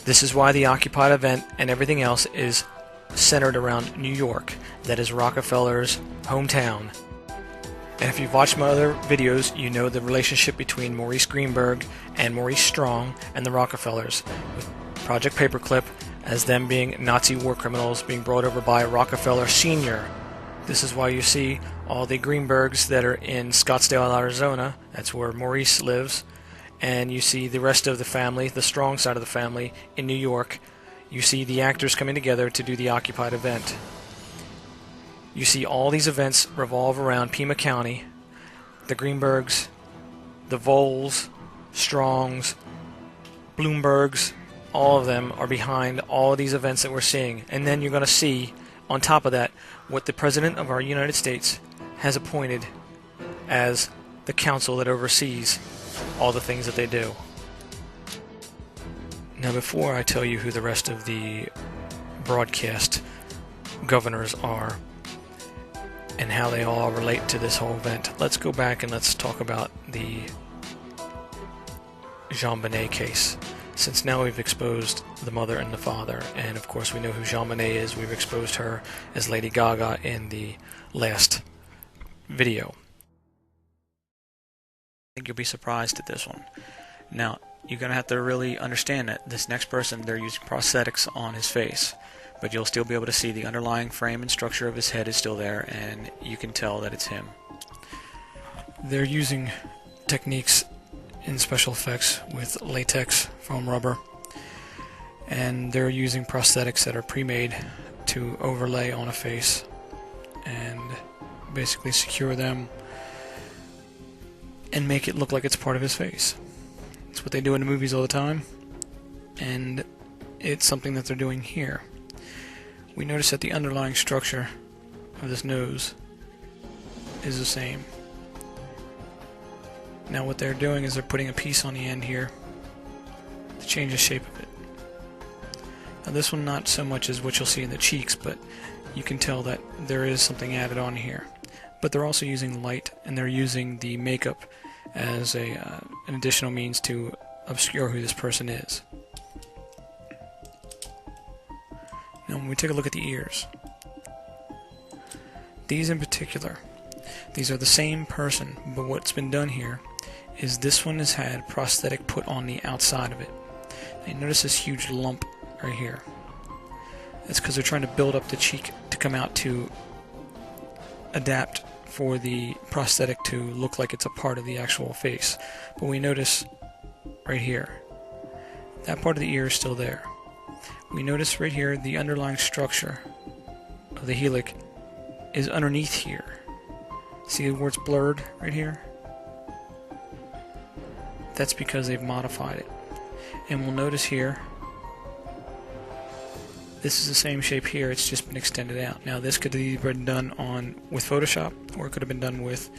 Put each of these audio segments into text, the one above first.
This is why the Occupied event and everything else is centered around New York. That is Rockefeller's hometown. And if you've watched my other videos, you know the relationship between Maurice Greenberg and Maurice Strong and the Rockefellers, with Project Paperclip as them being Nazi war criminals being brought over by Rockefeller Sr. This is why you see all the Greenbergs that are in Scottsdale, Arizona. That's where Maurice lives. And you see the rest of the family, the Strong side of the family, in New York. You see the actors coming together to do the Occupied event. You see all these events revolve around Pima County, the Greenbergs, the Voles, Strongs, Bloombergs. All of them are behind all of these events that we're seeing. And then you're going to see, on top of that, what the President of our United States has appointed as the council that oversees all the things that they do. Now, before I tell you who the rest of the broadcast governors are and how they all relate to this whole event, let's go back and let's talk about the JonBenet case. Since now we've exposed the mother and the father, and of course we know who JonBenet is. We've exposed her as Lady Gaga in the last video. I think you'll be surprised at this one. Now, you're going to have to really understand that this next person, they're using prosthetics on his face, but you'll still be able to see the underlying frame and structure of his head is still there, and you can tell that it's him. They're using techniques in special effects with latex, foam rubber, and they're using prosthetics that are pre-made to overlay on a face and basically secure them and make it look like it's part of his face. It's what they do in the movies all the time, and it's something that they're doing here. We notice that the underlying structure of this nose is the same. Now what they're doing is they're putting a piece on the end here to change the shape of it. Now this one not so much as what you'll see in the cheeks, but you can tell that there is something added on here. But they're also using light, and they're using the makeup as an additional means to obscure who this person is. Now when we take a look at the ears, these in particular, these are the same person, but what's been done here is this one has had prosthetic put on the outside of it. Now you notice this huge lump right here. That's because they're trying to build up the cheek to come out to adapt for the prosthetic to look like it's a part of the actual face. But we notice right here, that part of the ear is still there. We notice right here the underlying structure of the helix is underneath here. See where it's blurred right here? That's because they've modified it. And we'll notice here, this is the same shape here, it's just been extended out. Now this could have either been done with Photoshop, or it could have been done with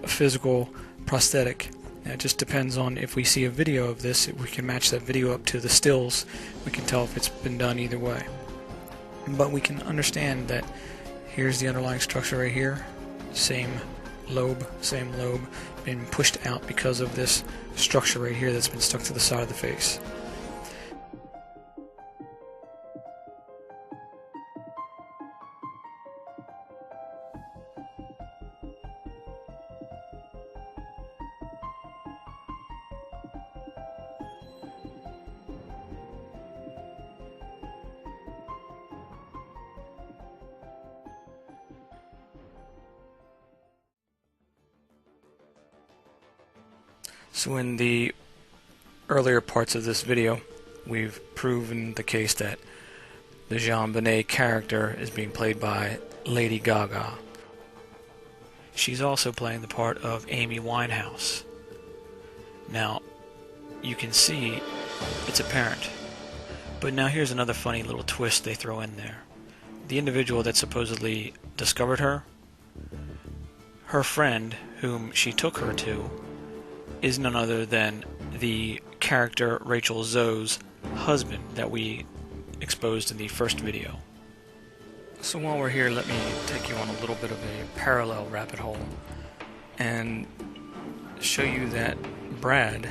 a physical prosthetic. Now it just depends on if we see a video of this, if we can match that video up to the stills, we can tell if it's been done either way. But we can understand that here's the underlying structure right here, same lobe, been pushed out because of this structure right here that's been stuck to the side of the face. So in the earlier parts of this video, we've proven the case that the JonBenet character is being played by Lady Gaga. She's also playing the part of Amy Winehouse. Now, you can see it's apparent. But now here's another funny little twist they throw in there. The individual that supposedly discovered her, her friend, whom she took her to, is none other than the character Rachel Zoe's husband that we exposed in the first video. So while we're here, let me take you on a little bit of a parallel rabbit hole and show you that Brad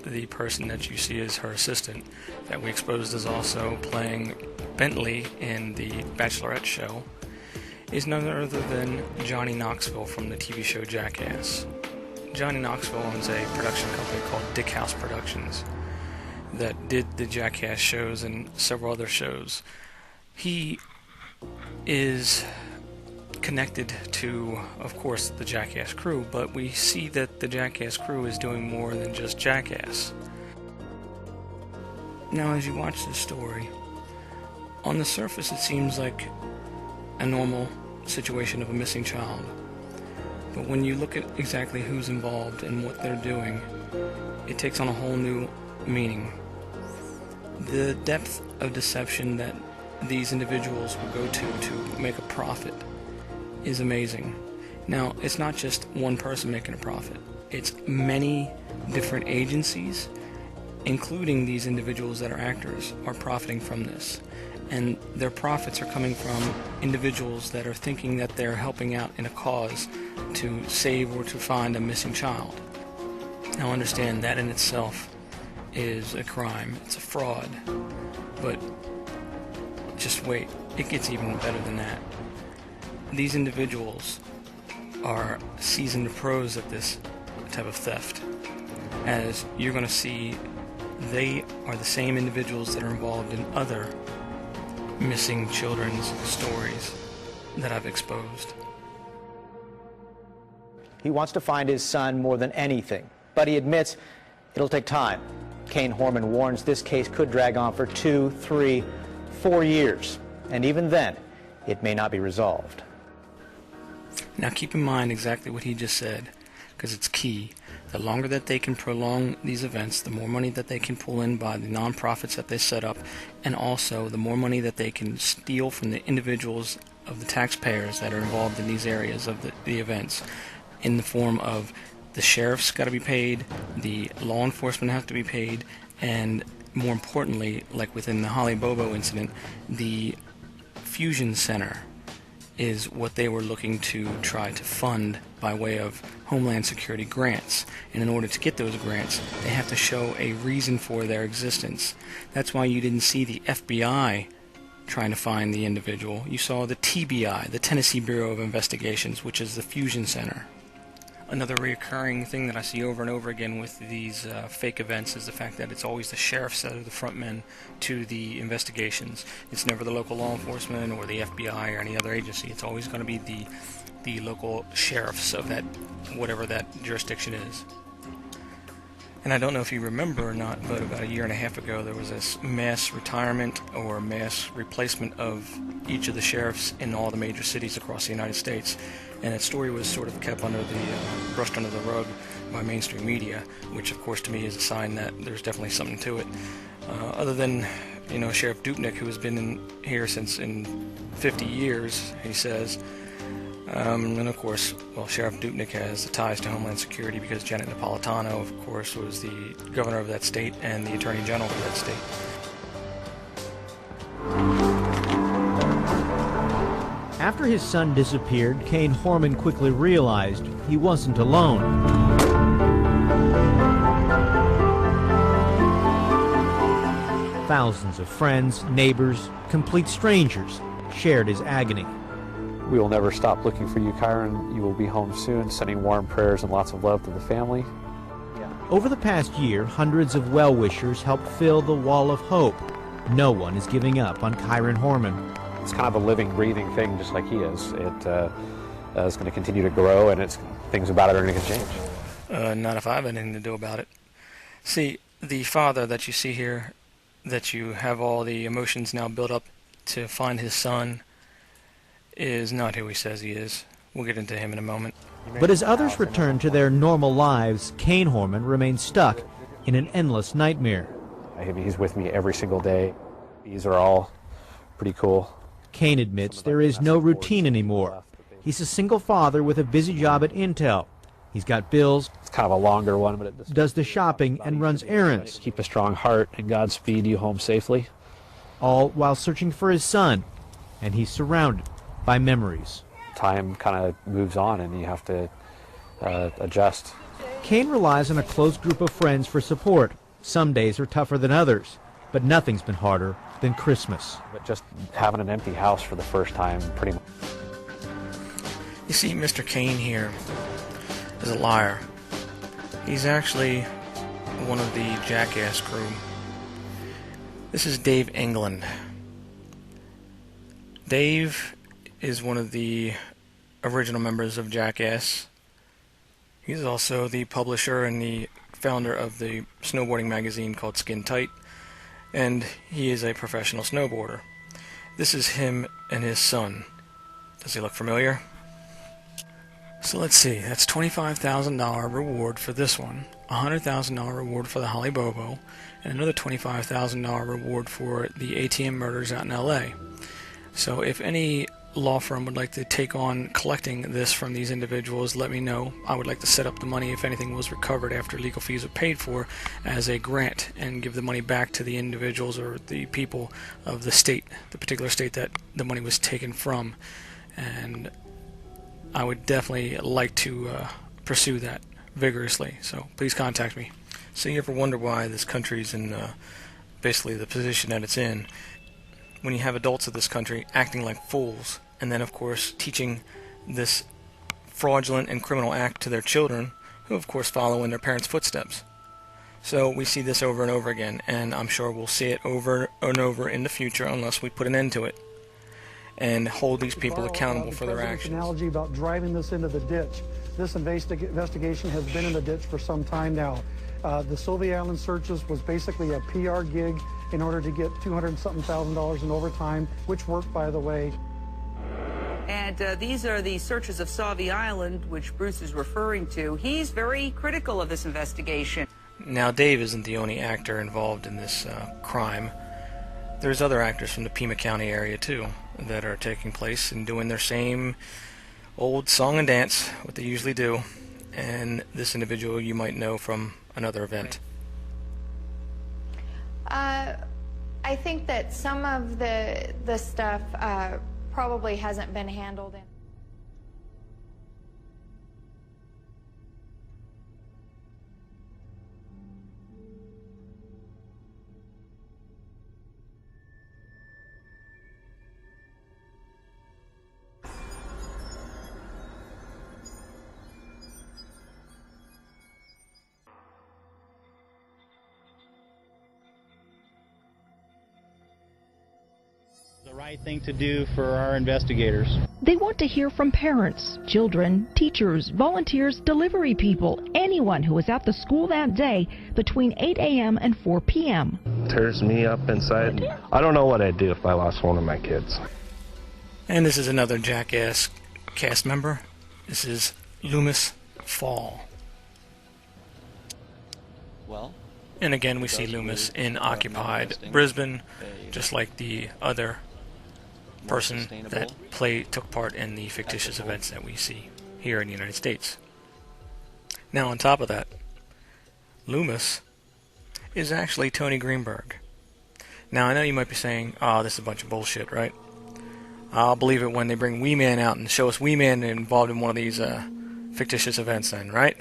the person that you see as her assistant, that we exposed as also playing Bentley in the Bachelorette show, is none other than Johnny Knoxville from the TV show Jackass. Johnny Knoxville owns a production company called Dick House Productions that did the Jackass shows and several other shows. He is connected to, of course, the Jackass crew, but we see that the Jackass crew is doing more than just Jackass. Now, as you watch this story, on the surface it seems like a normal situation of a missing child. But when you look at exactly who's involved and what they're doing, it takes on a whole new meaning. The depth of deception that these individuals will go to make a profit is amazing. Now, it's not just one person making a profit. It's many different agencies, including these individuals that are actors, are profiting from this. And their profits are coming from individuals that are thinking that they're helping out in a cause to save or to find a missing child. Now, understand that in itself is a crime. It's a fraud. But just wait. It gets even better than that. These individuals are seasoned pros at this type of theft. As you're going to see, they are the same individuals that are involved in other missing children's stories that I've exposed. He wants to find his son more than anything, but he admits it'll take time. Kane Horman warns this case could drag on for 2, 3, 4 years, and even then, it may not be resolved. Now keep in mind exactly what he just said, because it's key. The longer that they can prolong these events, the more money that they can pull in by the nonprofits that they set up, and also the more money that they can steal from the individuals of the taxpayers that are involved in these areas of the events, in the form of the sheriff's got to be paid, the law enforcement have to be paid, and more importantly, like within the Holly Bobo incident, the Fusion Center is what they were looking to try to fund by way of Homeland Security grants. And in order to get those grants, they have to show a reason for their existence. That's why you didn't see the FBI trying to find the individual. You saw the TBI, the Tennessee Bureau of Investigations, which is the Fusion Center. Another recurring thing that I see over and over again with these fake events is the fact that it's always the sheriffs that are the front men to the investigations. It's never the local law enforcement or the FBI or any other agency. It's always going to be the local sheriffs of that, whatever that jurisdiction is. And I don't know if you remember or not, but about 1.5 years ago there was this mass retirement or mass replacement of each of the sheriffs in all the major cities across the United States. And that story was sort of kept brushed under the rug by mainstream media, which of course to me is a sign that there's definitely something to it. Other than, Sheriff Dupnick, who has been in here since in 50 years, he says. And of course, Sheriff Dupnick has the ties to Homeland Security because Janet Napolitano, of course, was the governor of that state and the attorney general for that state. After his son disappeared, Kane Horman quickly realized he wasn't alone. Thousands of friends, neighbors, complete strangers shared his agony. We will never stop looking for you, Kyron. You will be home soon, sending warm prayers and lots of love to the family. Over the past year, hundreds of well-wishers helped fill the wall of hope. No one is giving up on Kyron Horman. It's kind of a living, breathing thing, just like he is. It is going to continue to grow, and things about it are going to change. Not if I have anything to do about it. See, the father that you see here, that you have all the emotions now built up to find his son, is not who he says he is. We'll get into him in a moment. But as others return to their normal lives, Kane Horman remains stuck in an endless nightmare. He's with me every single day. These are all pretty cool. Kane admits there is no routine anymore. He's a single father with a busy job at Intel. He's got bills. It's kind of a longer one, but it does the shopping and runs errands. Keep a strong heart and Godspeed you home safely. All while searching for his son, and he's surrounded by memories. Time kind of moves on, and you have to adjust. Kane relies on a close group of friends for support. Some days are tougher than others, but nothing's been harder than Christmas. But just having an empty house for the first time, pretty much. You see, Mr. Kane here is a liar. He's actually one of the Jackass crew. This is Dave England. Dave is one of the original members of Jackass. He's also the publisher and the founder of the snowboarding magazine called Skin Tight, and he is a professional snowboarder. This is him and his son. Does he look familiar? So let's see, that's $25,000 reward for this one, $100,000 reward for the Holly Bobo, and another $25,000 reward for the ATM murders out in LA. So if any law firm would like to take on collecting this from these individuals, let me know. I would like to set up the money if anything was recovered after legal fees are paid for as a grant and give the money back to the individuals or the people of the state, the particular state that the money was taken from. And I would definitely like to pursue that vigorously, so please contact me. So you ever wonder why this country's in basically the position that it's in, when you have adults of this country acting like fools, and then of course teaching this fraudulent and criminal act to their children, who of course follow in their parents' footsteps. So we see this over and over again, and I'm sure we'll see it over and over in the future unless we put an end to it and hold these people accountable for their actions. Analogy about driving this into the ditch. This investigation has been in the ditch for some time now. The Sylvia Island searches was basically a PR gig in order to get $200-something in overtime, which worked, by the way. And these are the searches of Sauvie Island, which Bruce is referring to. He's very critical of this investigation. Now, Dave isn't the only actor involved in this crime. There's other actors from the Pima County area, too, that are taking place and doing their same old song and dance, what they usually do. And this individual you might know from another event. I think that some of the stuff probably hasn't been handled in. The right thing to do for our investigators. They want to hear from parents, children, teachers, volunteers, delivery people, anyone who was at the school that day between 8 a.m. and 4 p.m. Tears me up inside. I don't know what I'd do if I lost one of my kids. And this is another Jackass cast member. This is Loomis Fall. Well, and again, we see Loomis in occupied Brisbane, just like the other person that took part in the fictitious events that we see here in the United States. Now, on top of that, Loomis is actually Tony Greenberg. Now, I know you might be saying, oh, this is a bunch of bullshit, right? I'll believe it when they bring Wee Man out and show us Wee Man involved in one of these fictitious events then, right?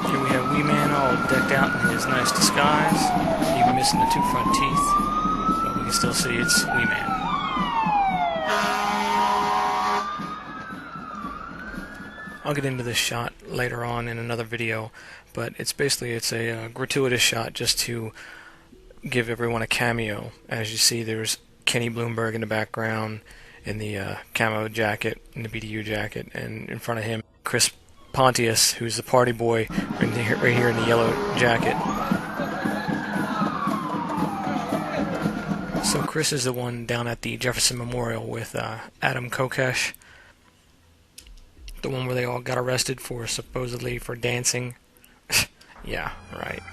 Here we have Wee Man all decked out in his nice disguise, even missing the two front teeth, but we can still see it's Wee Man. I'll get into this shot later on in another video, but it's a gratuitous shot just to give everyone a cameo. As you see, there's Kenny Bloomberg in the background in the camo jacket, in the BDU jacket, and in front of him, Chris Pontius, who's the party boy right here in the yellow jacket. So Chris is the one down at the Jefferson Memorial with Adam Kokesh, the one where they all got arrested for supposedly for dancing. Yeah, right.